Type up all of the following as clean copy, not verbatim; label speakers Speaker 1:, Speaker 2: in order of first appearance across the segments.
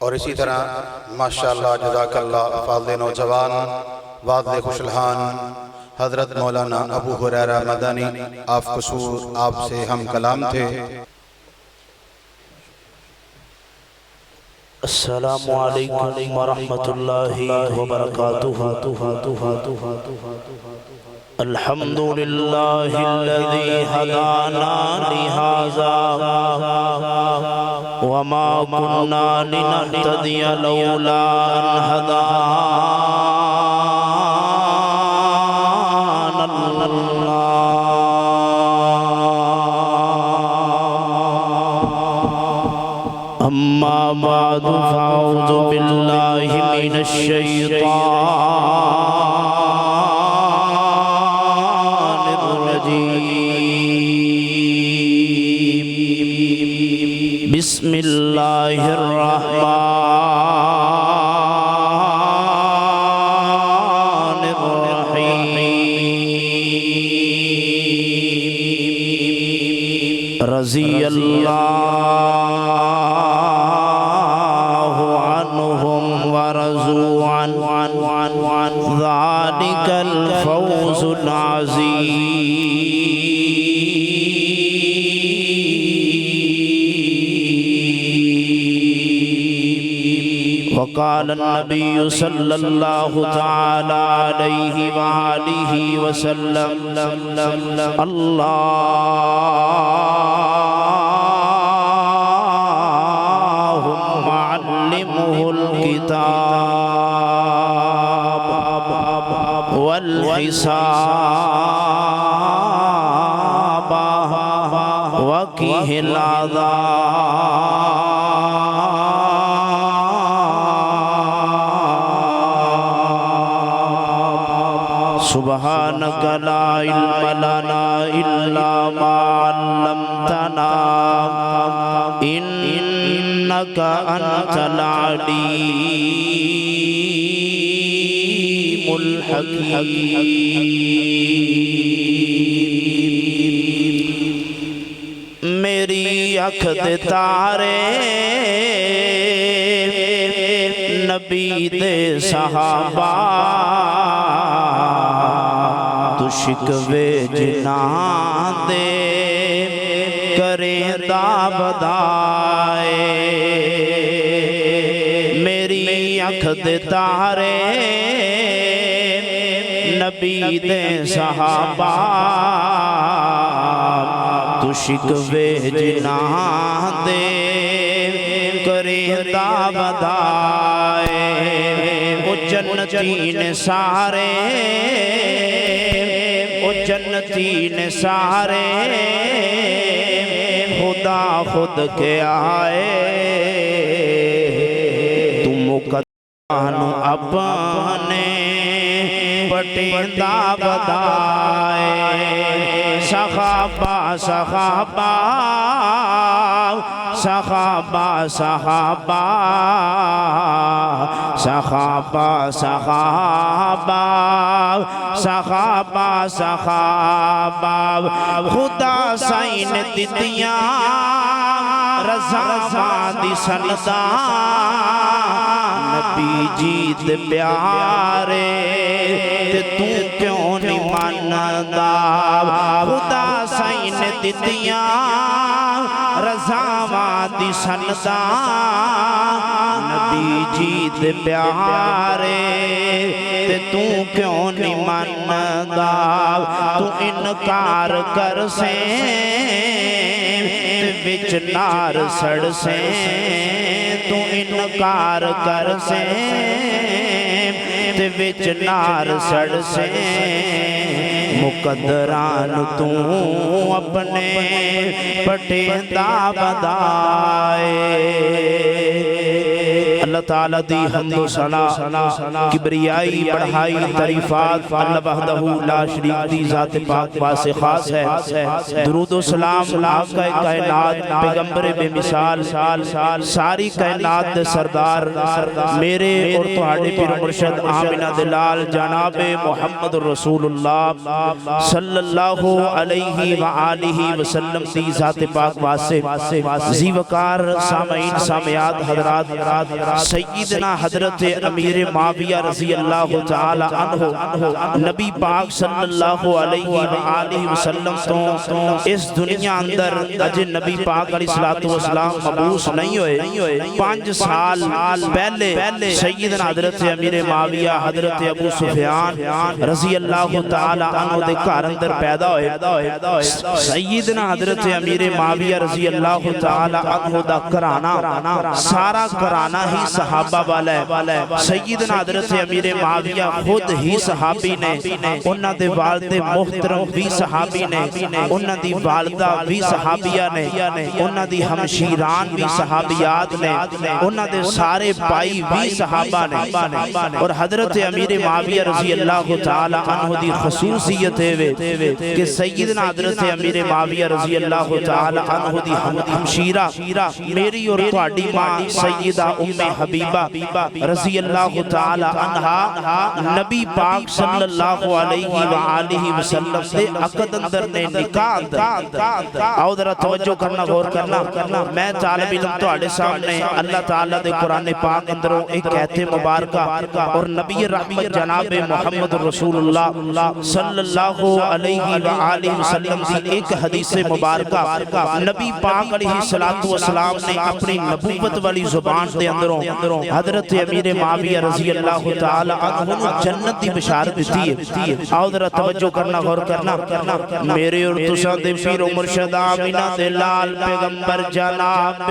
Speaker 1: اور اسی طرح ماشاءاللہ جزاک اللہ فاضل نوجوان واضح خوشلحان حضرت مولانا ابو ہریرہ مدنی آف قصور آپ سے ہم کلام تھے۔
Speaker 2: السلام علیکم ورحمۃ اللہ وبرکاتہ۔ الحمد للہ الذی ہدانا لہذا وما كنا لنهتدی لولا ان هدانا اللہ۔ اما بعد فاعوذ باللہ من الشیطان الرجیم۔ بسم اللہ الرحمن الرحیم۔ رضی اللہ عنہم ورضوا عنہ ذالک الفوز العظیم۔ وقال النبی صلی اللہ تعالی علیہ وآلہ وسلم اللہم علمہ الکتاب والحساب وقہ العذاب۔ سبحانک لا علم لنا الا ما علمتنا انک انت العلیم الحکیم۔ میری اکھ دے تارے نبی دے صحابہ تو شکوے جنان دے کریں دابدائے۔ میری اکھ دے تارے نبی دے صحابہ تو شکوے جنان دے کریں دابدائے۔ وہ جنتین سارے جنتین سارے خدا خود کے آئے۔ تم مقدمانو اپنے پٹیندہ بدائے۔ صحابہ صحابہ صحابہ صحابہ صحابہ صحابہ صحابہ صحابہ خدا سائن دتیاں رضا دی سندا نبی جیت پیارے تے تو کیوں نہیں مندا۔ خدا سائن دتیاں رضا دی سندا نبی جیت پیارے تے تو کیوں نہیں مندا۔ تو انکار کر سیں تے وچ نار سڑ سیں۔ تو انکار کر سیں تے وچ نار سڑ سیں۔ مقدران تو اپنے پٹیندہ بدائے۔ اللہ تعالیٰ دی حمد و ثنا کبریائی بڑھائی تعریفات اللہ وحدہ لا شریک دی ذات پاک واسے خاص ہے۔ درود و سلام آقا کائنات پیغمبر بے مثال ساری کائنات دے سردار میرے اور تہاڈے پیر مرشد آمنہ دلال جناب محمد رسول اللہ صلی اللہ علیہ وآلہ وسلم دی ذات پاک واسے زی وقار سامعین سامعات حضرات سیدنا حضرت امیر معاویہ رضی اللہ تعالی عنہ نبی پاک صلی اللہ علیہ وآلہ وسلم تو اس دنیا اندر اج نبی پاک علیہ السلام مبعوث نہیں ہوئے 5 سال پہلے سیدنا حضرت امیر معاویہ حضرت ابو سفیان رضی اللہ تعالی عنہ دے گھر اندر پیدا ہوئے۔ سیدنا حضرت امیر معاویہ رضی اللہ تعالی عنہ دا کرانہ سارا کرانہ ہی صحابہ والا ہے۔ سیدنا حضرت امیر معاویہ خود ہی صحابی نے، انہاں دے والد محترم بھی صحابی نے، انہاں دی والدہ بھی صحابیہ نے، انہاں دی ہمشیران بھی صحابیات نے، انہاں دے سارے بھائی بھی صحابہ نے۔ اور حضرت امیر معاویہ رضی اللہ تعالی عنہ دی خصوصیت ہے کہ سیدنا حضرت امیر معاویہ رضی اللہ تعالی عنہ دی ہمشیرہ میری اور تہاڈی ماں سیدہ ام حبیبہ رضی اللہ تعالی عنہا نبی پاک صلی اللہ علیہ وآلہ وسلم سے عقد اندر نے نکاح اندر آؤ ذرا توجہ کرنا غور کرنا میں طالب علم تہاڈے سامنے اللہ تعالیٰ دے قرآن پاک اندروں ایک کہتے مبارکہ اور نبی رحمت جناب محمد رسول اللہ صلی اللہ علیہ وآلہ وسلم دی ایک حدیث مبارکہ نبی پاک علیہ السلام نے اپنی نبوت والی زبان دے اندروں حضرت امیر معاویہ رضی اللہ تعالی عنہ جنت دی بشارت دیتی ہے۔ آؤ ذرا توجہ کرنا غور کرنا میرے اور تساں دے پیر و مرشد آمنہ دے لال پیغمبر جناب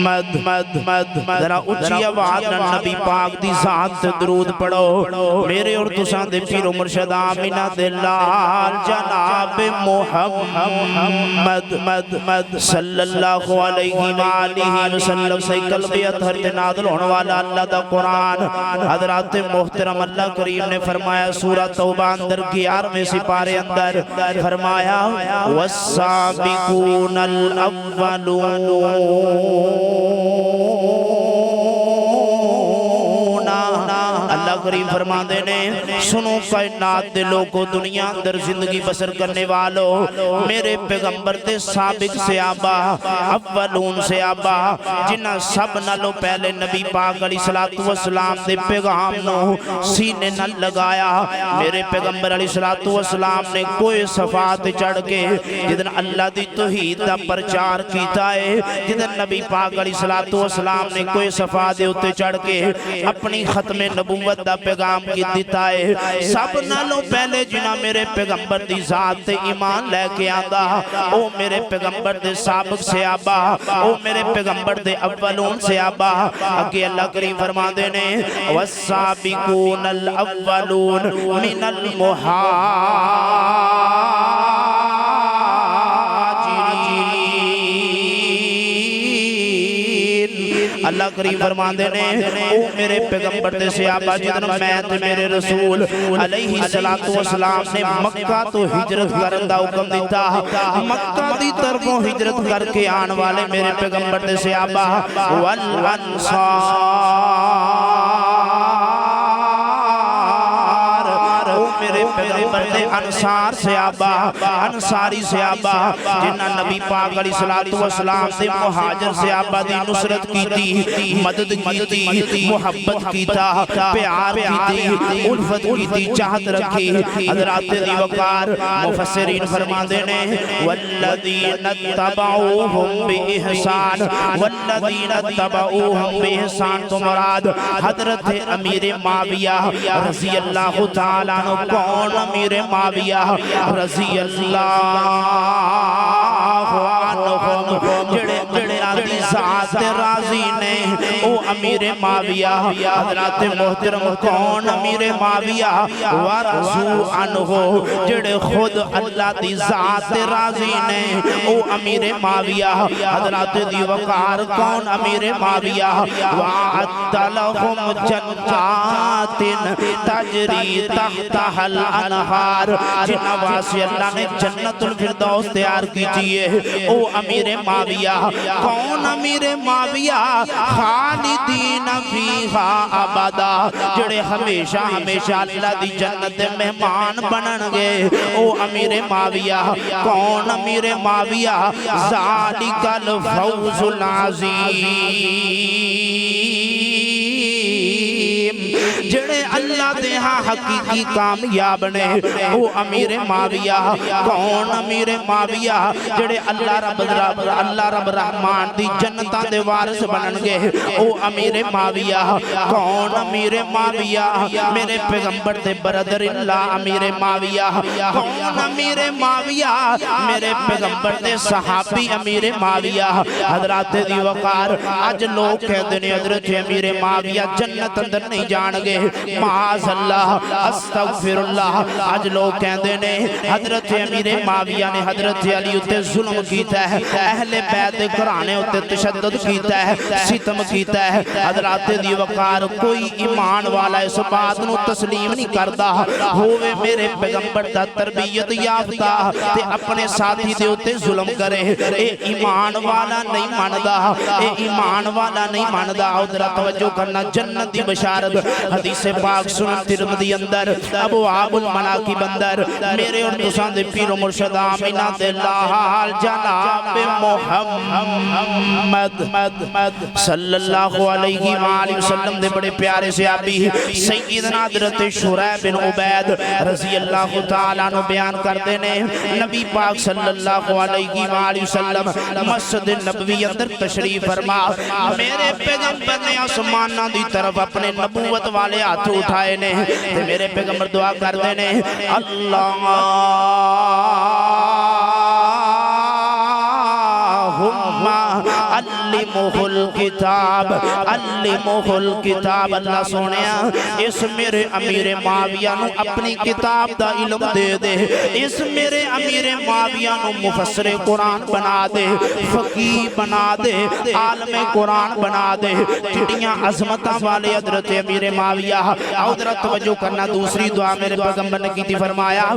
Speaker 2: محمد ذرا اونچی آواز نال نبی پاک دی ذات تے درود پڑھو۔ میرے اور تساں دے پیر و مرشد آمنہ دے لال جناب محمد صلی اللہ علیہ وآلہ وسلم سے قلب اطہر تے نازل ہونے والا اللہ دا قرآن حضرات محترم اللہ کریم نے فرمایا سورہ توبہ اندر 11ویں سپارے اندر فرمایا والسابقون الاولون اللہ کریم فرما دینے سنو کائنات دے لوگوں دنیا اندر زندگی بسر کرنے والوں میرے پیغمبر دے سابق صحابہ اولون صحابہ جنہ سب نالوں پہلے نبی پاک علیہ السلام دے پیغام نو سینے نہ لگایا۔ میرے پیغمبر علیہ السلام نے کوئی صفات چڑھ کے جدن اللہ دی توحید دا پرچار کیتا ہے، جدن نبی پاک علیہ السلام نے کوئی صفات دے اتے چڑھ کے اپنی ختم نبوت دا پیغام کی دیتا ہے، سب نالوں پہلے جنہ میرے پیغمبر دی ذات تے ایمان لے کے آندا او میرے پیغمبر دے سابق صحابہ او میرے پیغمبر دے اولون صحابہ اگے اللہ کریم فرما دینے والسابقون الاولون من اللہ کریم فرما دینے او میرے پیغمبر دے صحابہ جدن میں تے میرے رسول علیہ السلام نے مکہ تو ہجرت کرن دا حکم دیتا مکہ دی طرفوں ہجرت کر کے آن والے میرے پیغمبر دے صحابہ والانصار میرے پیغمبر دے انصار صحابہ انصاری صحابہ جنہ نبی پاک علیہ السلام دے مہاجر صحابہ دی نصرت کیتی مدد کیتی محبت کیتا پیار کیتی الفت کیتی چاہت رکھی حضرات دی وقار مفسرین فرما دینے والذین اتبعوہم بإحسان والذین اتبعوہم بإحسان تو مراد حضرت امیر معاویہ رضی اللہ تعالیٰ عنہ کون امیر معاویہ رضی اللہ عنہ جڑے ذات راضی نے او امیر معاویہ حضرات محترم کون امیر معاویہ ورضو عنہ جڑے خود اللہ دی ذات راضی نے او امیر معاویہ حضرات دی وقار کون امیر معاویہ وعد لهم جنات تجری تحتها الانہار جن واسی اللہ نے جنت الفردوس تیار کیجئے او امیر معاویہ کون امیر معاویہ خالدین فیہا ابدا جڑے ہمیشہ ہمیشہ اللہ دی جنت مہمان بنن گے او امیر معاویہ کون امیر معاویہ ذالک الفوز العظیم جڑے اللہ دے ہاں حقیقی کامیاب نے او امیر معاویہ کون امیر معاویہ جڑے اللہ رب رحمان دی جنتاں دے وارث بنن گے او امیر معاویہ کون امیر معاویہ میرے پیغمبر دے برادر اللہ امیر معاویہ کون امیر معاویہ میرے پیغمبر دے صحابی امیر معاویہ حضرات دی وقار آج لوگ کہتے ہیں حضرت امیر معاویہ جنت اندر نہیں جان گے معاذ اللہ استغفر اللہ آج لوگ کہتے ہیں حضرت امیر معاویہ نے حضرت علی اتے ظلم کیتا ہے اہل بیت گھرانے اتے تشدد کیتا ہے ستم کیتا ہے حضرات دی وقار کوئی ایمان والا اس بات نو تسلیم نہیں کردا ہووے میرے پیغمبر دا تربیت یافتہ تے اپنے ساتھی دے اتے ظلم کرے اے ایمان والا نہیں ماندا اے ایمان والا نہیں ماندا ادھر توجہ کرنا جنت دی بشارت حدیث پاک سنن ترمذی اندر ابواب المناقب اندر میرے اور تساں دے پیر و مرشد آمینہ دے لال جناب محمد صلی اللہ علیہ وآلہ وسلم دے بڑے پیارے صحابی سیدنا حضرت شریح بن عبید رضی اللہ تعالیٰ عنہ بیان کرتے نے نبی پاک صلی اللہ علیہ وآلہ وسلم مسجد نبوی اندر تشریف فرما میرے پیغمبر نے آسمانہ دی طرف اپنے نبوت والے ہاتھ اٹھائے نے میرے پیغمبر دعا کرتے نے اللہم علمہ الکتاب علمہ الکتاب اللہ سونیا اس میرے امیر معاویہ نو اپنی کتاب دا علم دے دے اس میرے امیر معاویہ نو مفسر قرآن بنا دے فقیہ بنا دے عالم قرآن بنا دے جڑیاں عظمتاں والے حضرت امیر معاویہ حضرت توجہ کرنا دوسری دعا میرے پیغمبر نے کی تھی فرمایا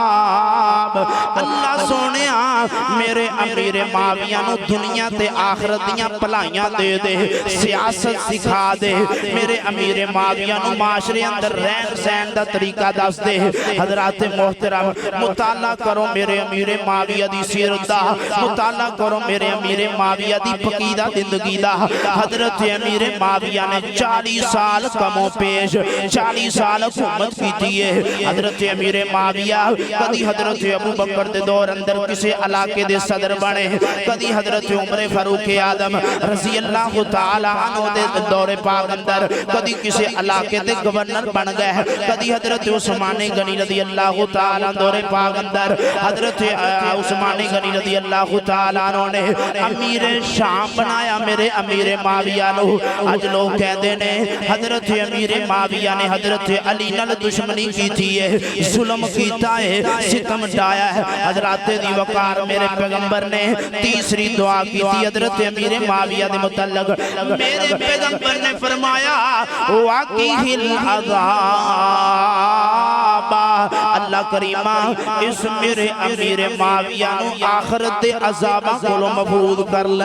Speaker 2: والحساب اللہ سونیا میرے امیر معاویہ نو دنیا تے آخرت دیاں پلائیاں دے دے سیاست سکھا دے میرے امیر معاویہ نو معاشرے اندر رہن سہن دا طریقہ دس دے حضرات محترم مطالعہ کرو میرے امیر معاویہ دی سیرت دا مطالعہ کرو میرے امیر معاویہ دی فقیدہ زندگی دا حضرت امیر معاویہ نے 40 سال کم و پیش 40 سال حکومت کی تیئے حضرت امیر معاویہ کدی حضرت ابو بکر دے دور اندر کسے علاقے دے صدر بنے کدی حضرت عمر فاروق اعظم رضی اللہ تعالیٰ عنہ دے دور پاک اندر کدی کسے علاقے دے گورنر بن گئے کدی حضرت عثمان غنی رضی اللہ تعالیٰ دور پاک اندر حضرت عثمان غنی رضی اللہ تعالیٰ عنہ نے امیر شام بنایا میرے امیر معاویہ نو آج لوگ کہتے ہیں حضرت امیر معاویہ نے حضرت علی نال دشمنی کی تھی ظلم کیتا ہے ستم ڈایا ہے حضرات دی وقار میرے پیغمبر نے تیسری دعا کی تھی حضرت امیر معاویہ دے متعلق میرے پیغمبر نے فرمایا واقعی العذاب اللہ کریمہ اس میرے امیر معاویہ نو آخرت دے عذابہ کولو محفوظ کر لے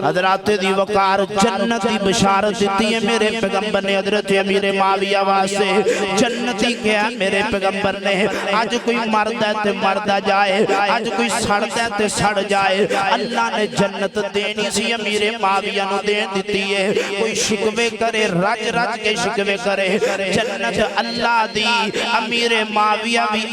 Speaker 2: حضرات دی وقار جنتی بشارت دیتی ہے میرے پیغمبر نے حضرت امیر معاویہ واسے جنتی کیا میرے پیغمبر نے آج کوئی مرد ہے تے مردہ جائے آج کوئی سڑتا ہے تے سڑ جائے اللہ نے جنت دینی سی امیر معاویہ نو دین دیتی ہے کوئی شکوے کرے رج رج کے شکوے کرے جنت اللہ دی امیر معاویہ معاویہ بھی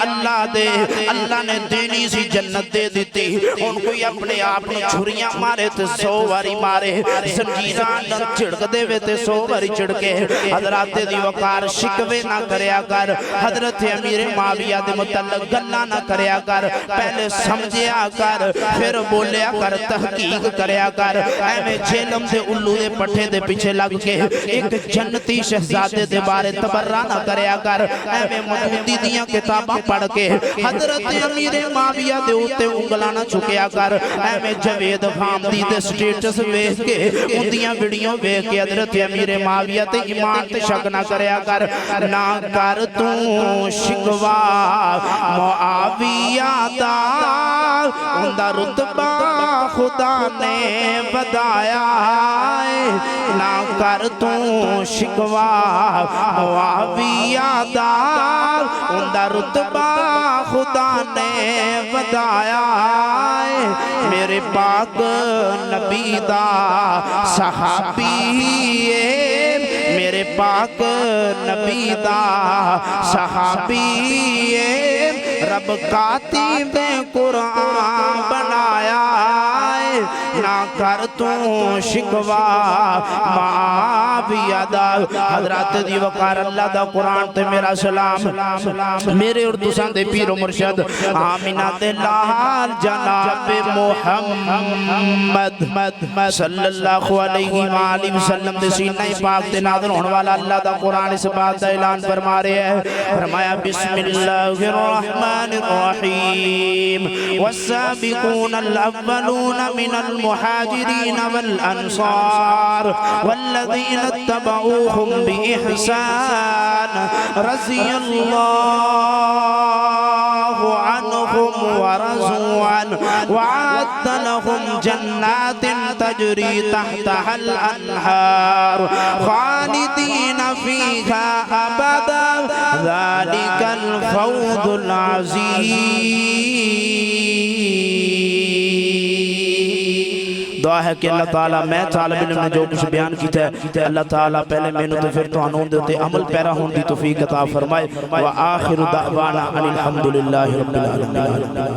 Speaker 2: اللہ نے دینی سی جنت دے دیتی ان کوئی اپنے آپ نے چھریاں مارے تے 100 واری مارے زنجیران چھڑک دے وے تے 100 واری چھڑکے حضرات دی وقار شکوے نہ کریا کر حضرت امیر معاویہ دے متعلق گلہ نہ کریا کر پہلے سمجھیا کر پھر بولیا کر تحقیق کریا کر اے میں جھیلم دے الو دے پٹھے دے پیچھے لگ کے ایک جنتی شہزادے دے بارے تبرہ نہ کریا کر اے میں مدودی دیاں کتاباں پڑھ کے حضرت امیر معاویہ دے ہوتے انگلانا چکیا کر اے میں جوید خامدی دے سٹیٹس ویکھ کے اندیاں ویڈیو ویکھ کے حضرت امیر معاویہ تے ایمان تے شک نہ کریا کر نہ کر تو شکوا معاویہ دا اندہ رتبہ خدا نے بدایا نہ کر تو شکوا معاویہ دا اندہ رتبہ خدا نے بدایا میرے پاک نبی دا صحابی میرے پاک نبی دا صحابی رب کاتب قرآن بنایا نہ کر تو شکوا معاویہ دا حضرات دی وقار اللہ دا قرآن تے میرا سلام میرے اور تسان دے پیر و مرشد آمینہ دے لال جناب محمد صلی اللہ علیہ وآلہ وسلم دے سینہ پاک دے نازل ہونے والا اللہ دا قرآن اس بات دا اعلان فرما رہے ہیں فرمایا بسم اللہ الرحمن الرحیم والسابقون الاولون من المحاجرین والانصار والذین اتبعوهم بإحسان رضی اللہ عنهم ورضوا عنه وعد لهم جنات تجري تحتها الأنهار خالدين فيها أبدا ذلك الفوز العظيم دعا ہے کہ اللہ تعالیٰ میں طالب علم نے جو کچھ بیان کیتا ہے اللہ تعالیٰ پہلے میں نے تو پھر تو انہوں دیتے عمل پیرا ہوں دی توفیق عطا فرمائے وآخر دعوانا ان الحمدللہ رب العالمین